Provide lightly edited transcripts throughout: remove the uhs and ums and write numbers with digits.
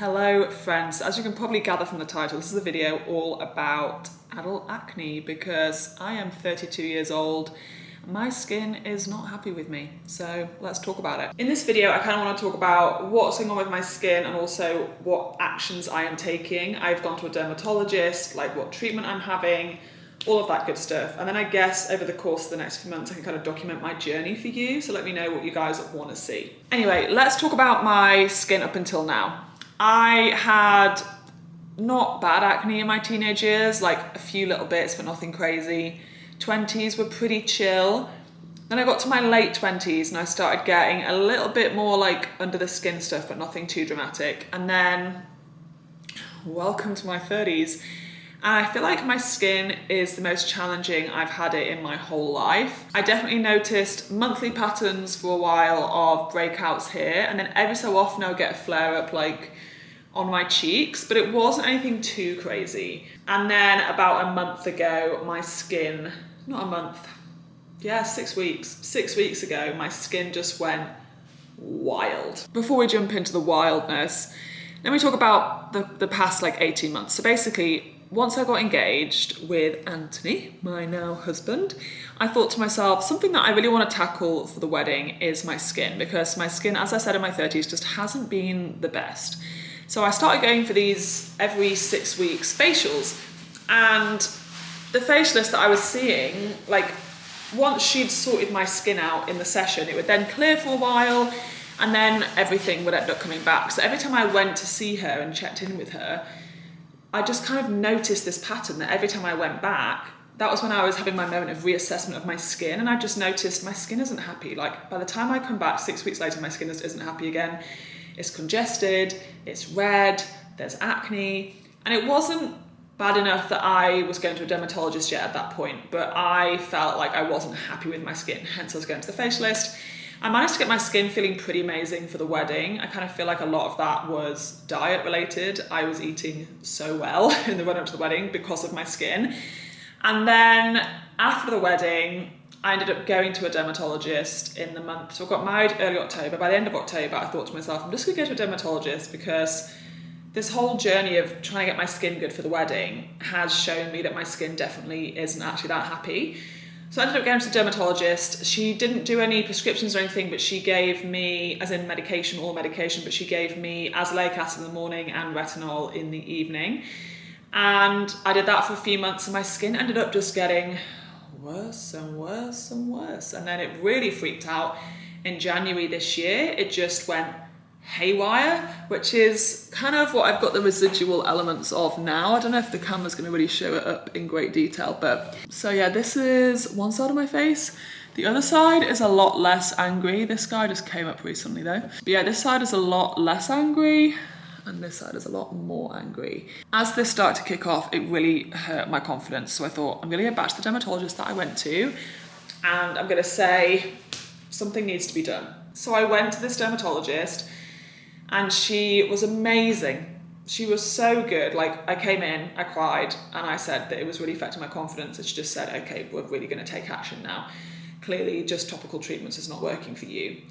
Hello friends, as you can probably gather from the title, this is a video all about adult acne because I am 32 years old. My skin is not happy with me, so let's talk about it. In this video, I kind of want to talk about what's going on with my skin and also what actions I am taking. I've gone to a dermatologist, like what treatment I'm having, all of that good stuff. And then I guess over the course of the next few months, I can kind of document my journey for you. So let me know what you guys want to see. Anyway, let's talk about my skin up until now. I had not bad acne in my teenage years, like a few little bits, but nothing crazy. 20s were pretty chill. Then I got to my late 20s and I started getting a little bit more like under the skin stuff, but nothing too dramatic. And then welcome to my 30s. And I feel like my skin is the most challenging I've had it in my whole life. I definitely noticed monthly patterns for a while of breakouts here, and then every so often I'll get a flare up like on my cheeks, but it wasn't anything too crazy. And then about a month ago, my skin, not a month, yeah, 6 weeks. 6 weeks ago, my skin just went wild. Before we jump into the wildness, let me talk about the past like 18 months. So basically, once I got engaged with Anthony, my now husband, I thought to myself, something that I really want to tackle for the wedding is my skin, because my skin, as I said in my 30s, just hasn't been the best. So I started going for these every 6 weeks facials, and the facialist that I was seeing, like once she'd sorted my skin out in the session, it would then clear for a while and then everything would end up coming back. So every time I went to see her and checked in with her, I just kind of noticed this pattern that every time I went back, that was when I was having my moment of reassessment of my skin, and I just noticed my skin isn't happy. Like by the time I come back 6 weeks later, my skin just isn't happy again. It's congested, it's red, there's acne, and it wasn't bad enough that I was going to a dermatologist yet at that point, but I felt like I wasn't happy with my skin, hence I was going to the facialist. I managed to get my skin feeling pretty amazing for the wedding. I kind of feel like a lot of that was diet related. I was eating so well in the run-up to the wedding because of my skin. And then after the wedding, I ended up going to a dermatologist in the month. So I got married early October. By the end of October, I thought to myself, I'm just gonna go to a dermatologist because this whole journey of trying to get my skin good for the wedding has shown me that my skin definitely isn't actually that happy. So I ended up going to the dermatologist. She didn't do any prescriptions or anything, but she gave me, as in medication, all medication, but she gave me azelaic acid in the morning and retinol in the evening. And I did that for a few months and my skin ended up just getting worse and worse and worse. And then it really freaked out in January this year. It just went haywire, which is kind of what I've got the residual elements of now. I don't know if the camera's going to really show it up in great detail, but so yeah, this is one side of my face. The other side is a lot less angry. This guy just came up recently though. But yeah, this side is a lot less angry and this side is a lot more angry. As this started to kick off, it really hurt my confidence. So I thought, I'm gonna get back to the dermatologist that I went to and I'm gonna say something needs to be done. So I went to this dermatologist and she was amazing. She was so good. Like I came in, I cried, and I said that it was really affecting my confidence. And she just said, okay, we're really gonna take action now. Clearly just topical treatments is not working for you.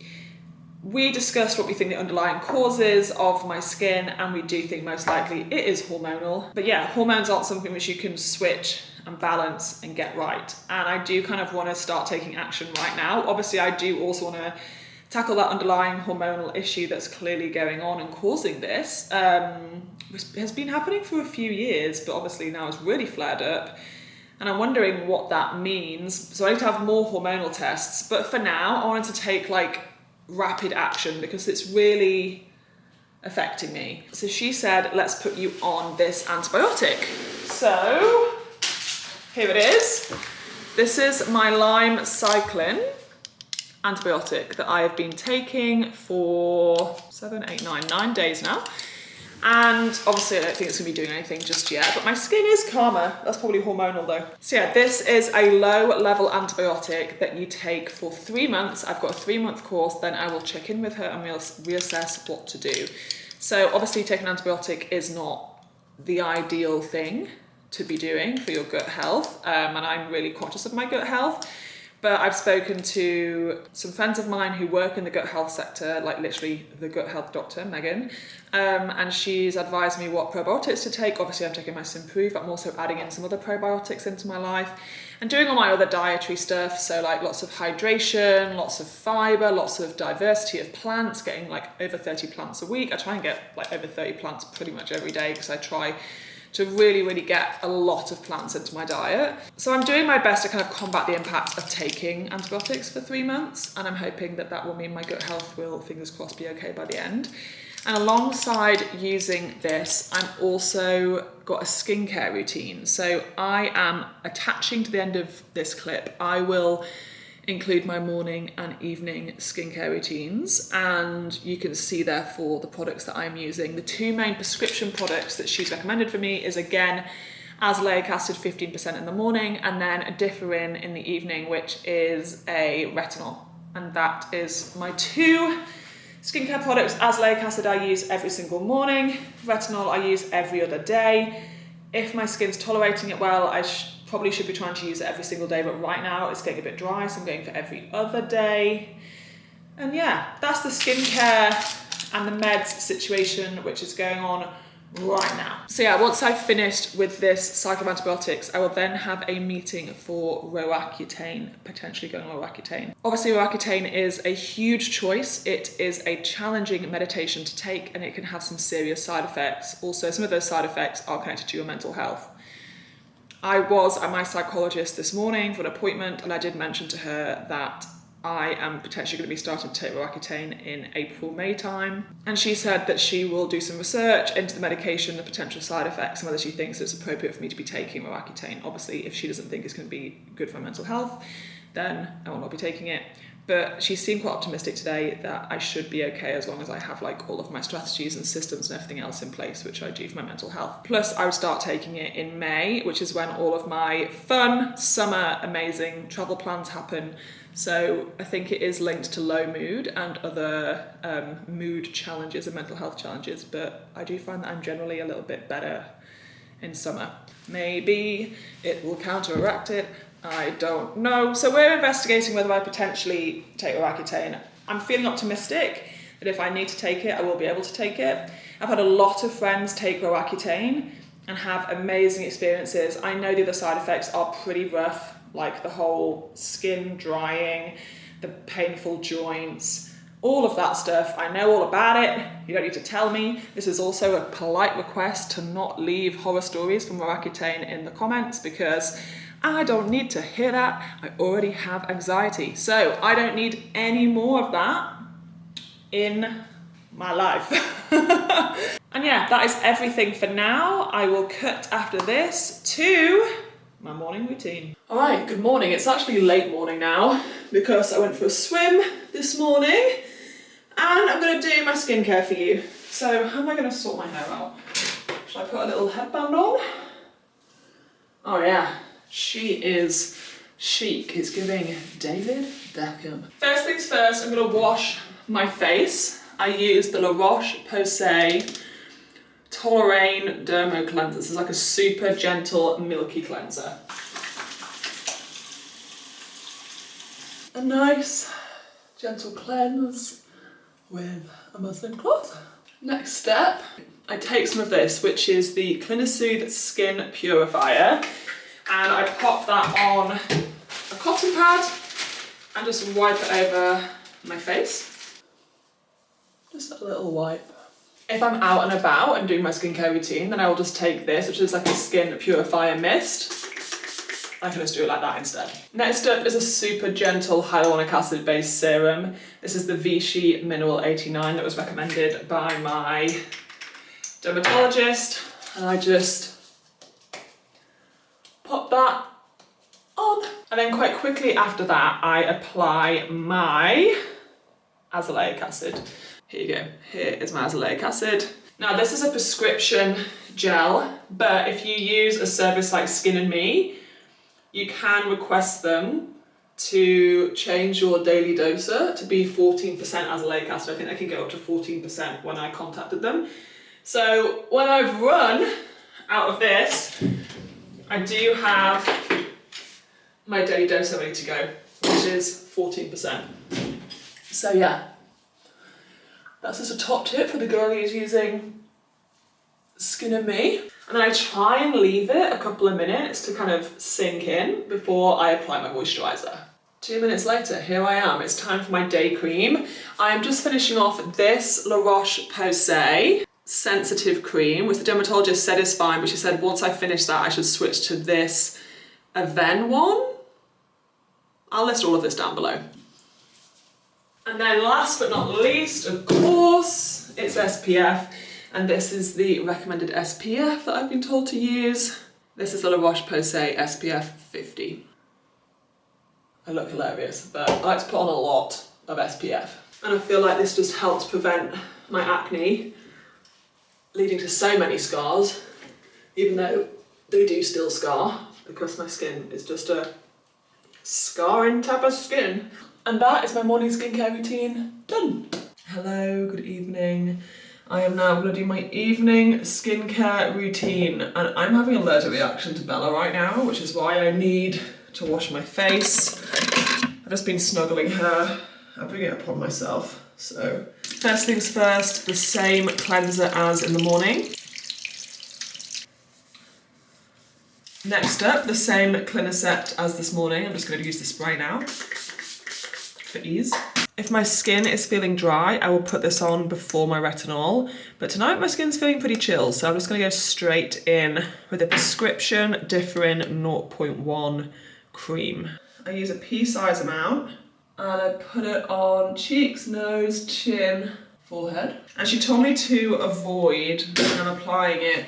We discussed what we think the underlying causes of my skin, and we do think most likely it is hormonal. But yeah, hormones aren't something which you can switch and balance and get right. And I do kind of wanna start taking action right now. Obviously, I do also wanna tackle that underlying hormonal issue that's clearly going on and causing this. Which has been happening for a few years, but obviously now it's really flared up. And I'm wondering what that means. So I need to have more hormonal tests. But for now, I wanted to take like rapid action because it's really affecting me. So she said, let's put you on this antibiotic. So here it is. This is my lymecycline antibiotic that I have been taking for 9 days now. And obviously I don't think it's gonna be doing anything just yet, but my skin is calmer. That's probably hormonal though. So yeah, this is a low level antibiotic that you take for 3 months. I've got a 3-month course, then I will check in with her and we'll reassess what to do. So obviously taking an antibiotic is not the ideal thing to be doing for your gut health. And I'm really conscious of my gut health. But I've spoken to some friends of mine who work in the gut health sector, like literally the gut health doctor, Megan, and she's advised me what probiotics to take. Obviously, I'm taking my Simprove, but I'm also adding in some other probiotics into my life and doing all my other dietary stuff. So like lots of hydration, lots of fiber, lots of diversity of plants, getting like over 30 plants a week. I try and get like over 30 plants pretty much every day because I try to really get a lot of plants into my diet. So I'm doing my best to kind of combat the impact of taking antibiotics for 3 months, and I'm hoping that that will mean my gut health will, fingers crossed, be okay by the end. And alongside using this, I'm also got a skincare routine. So I am attaching to the end of this clip, I will include my morning and evening skincare routines, and you can see therefore the products that I'm using. The two main prescription products that she's recommended for me is again azelaic acid 15% in the morning, and then a differin in the evening, which is a retinol. And that is my two skincare products. Azelaic acid I use every single morning, retinol I use every other day. If my skin's tolerating it well, I probably should be trying to use it every single day, but right now it's getting a bit dry, so I'm going for every other day. And yeah, that's the skincare and the meds situation which is going on right now. So yeah, once I've finished with this cycle of antibiotics, I will then have a meeting for Roaccutane, potentially going on Roaccutane. Obviously Roaccutane is a huge choice. It is a challenging medication to take, and it can have some serious side effects. Also, some of those side effects are connected to your mental health. I was at my psychologist this morning for an appointment, and I did mention to her that I am potentially going to be starting to take Roaccutane in April, May time. And she said that she will do some research into the medication, the potential side effects, and whether she thinks it's appropriate for me to be taking Roaccutane. Obviously, if she doesn't think it's going to be good for mental health, then I will not be taking it. But she seemed quite optimistic today that I should be okay as long as I have like all of my strategies and systems and everything else in place, which I do for my mental health. Plus I would start taking it in May, which is when all of my fun, summer, amazing travel plans happen. So I think it is linked to low mood and other mood challenges and mental health challenges, but I do find that I'm generally a little bit better in summer. Maybe it will counteract it, I don't know. So we're investigating whether I potentially take Roaccutane. I'm feeling optimistic that if I need to take it, I will be able to take it. I've had a lot of friends take Roaccutane and have amazing experiences. I know the other side effects are pretty rough, like the whole skin drying, the painful joints, all of that stuff. I know all about it. You don't need to tell me. This is also a polite request to not leave horror stories from Roaccutane in the comments, because I don't need to hear that. I already have anxiety. So I don't need any more of that in my life. And yeah, that is everything for now. I will cut after this to my morning routine. All right, good morning. It's actually late morning now because I went for a swim this morning, and I'm gonna do my skincare for you. So how am I gonna sort my hair out? Should I put a little headband on? Oh yeah. She is chic. It's giving David Beckham. First things first, I'm going to wash my face. I use the La Roche-Posay Toleraine Dermo Cleanser. This is like a super gentle, milky cleanser. A nice, gentle cleanse with a muslin cloth. Next step, I take some of this, which is the Clinisoothe Skin Purifier. And I pop that on a cotton pad and just wipe it over my face. Just a little wipe. If I'm out and about and doing my skincare routine, then I will just take this, which is like a skin purifier mist. I can just do it like that instead. Next up is a super gentle hyaluronic acid based serum. This is the Vichy Mineral 89 that was recommended by my dermatologist. And I just pop that on. And then quite quickly after that, I apply my azelaic acid. Here you go, here is my azelaic acid. Now this is a prescription gel, but if you use a service like Skin and Me, you can request them to change your daily doser to be 14% azelaic acid. I think they can go up to 14% when I contacted them. So when I've run out of this, I do have my daily doser ready to go, which which is 14%. So yeah, that's just a top tip for the girl who's using Skin and Me. And then I try and leave it a couple of minutes to kind of sink in before I apply my moisturiser. 2 minutes later, here I am. It's time for my day cream. I am just finishing off this La Roche-Posay sensitive cream, which the dermatologist said is fine, but she said once I finish that, I should switch to this Aven one. I'll list all of this down below. And then last but not least, of course, it's SPF. And this is the recommended SPF that I've been told to use. This is the La Roche-Posay SPF 50. I look hilarious, but I like to put on a lot of SPF. And I feel like this just helps prevent my acne, leading to so many scars, even though they do still scar, because my skin is just a scarring type of skin. And that is my morning skincare routine done. Hello, good evening. I am now going to do my evening skincare routine, and I'm having an allergic reaction to Bella right now, which is why I need to wash my face. I've just been snuggling her. I'm bringing it upon myself. So first things first, the same cleanser as in the morning. Next up, the same Clinicet as this morning. I'm just going to use the spray now for ease. If my skin is feeling dry, I will put this on before my retinol. But tonight my skin's feeling pretty chill, so I'm just going to go straight in with a prescription Differin 0.1 cream. I use a pea-size amount, and I put it on cheeks, nose, chin, forehead. And she told me to avoid, when I'm applying it,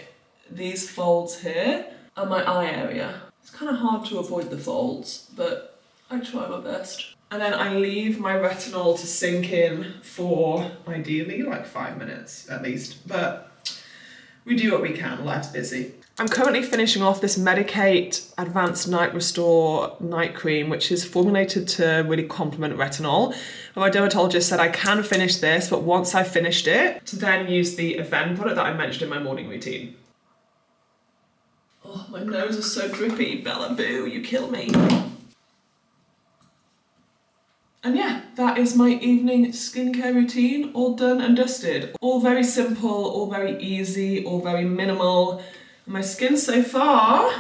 these folds here and my eye area. It's kind of hard to avoid the folds, but I try my best. And then I leave my retinol to sink in for ideally like 5 minutes at least, but we do what we can, life's busy. I'm currently finishing off this Medicate Advanced Night Restore Night Cream, which is formulated to really complement retinol. My dermatologist said I can finish this, but once I've finished it, to then use the Aven product that I mentioned in my morning routine. Oh, my nose is so drippy, Bella Boo, you kill me. And yeah, that is my evening skincare routine, all done and dusted. All very simple, all very easy, all very minimal. My skin so far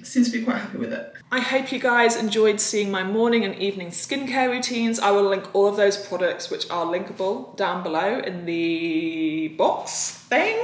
seems to be quite happy with it. I hope you guys enjoyed seeing my morning and evening skincare routines. I will link all of those products, which are linkable, down below in the box thing.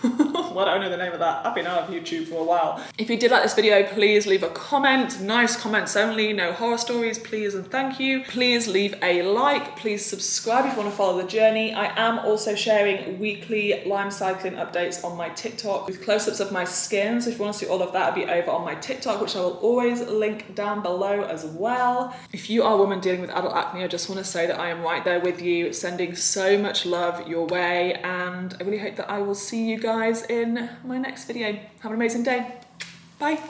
Well, I don't know the name of that. I've been out of YouTube for a while. If you did like this video, please leave a comment. Nice comments only, no horror stories, please and thank you. Please leave a like. Please subscribe if you want to follow the journey. I am also sharing weekly lymecycline updates on my TikTok with close-ups of my skin. So if you want to see all of that, it'll be over on my TikTok, which I will always link down below as well. If you are a woman dealing with adult acne, I just want to say that I am right there with you, sending so much love your way, and I really hope that I will see you guys in my next video. Have an amazing day. Bye.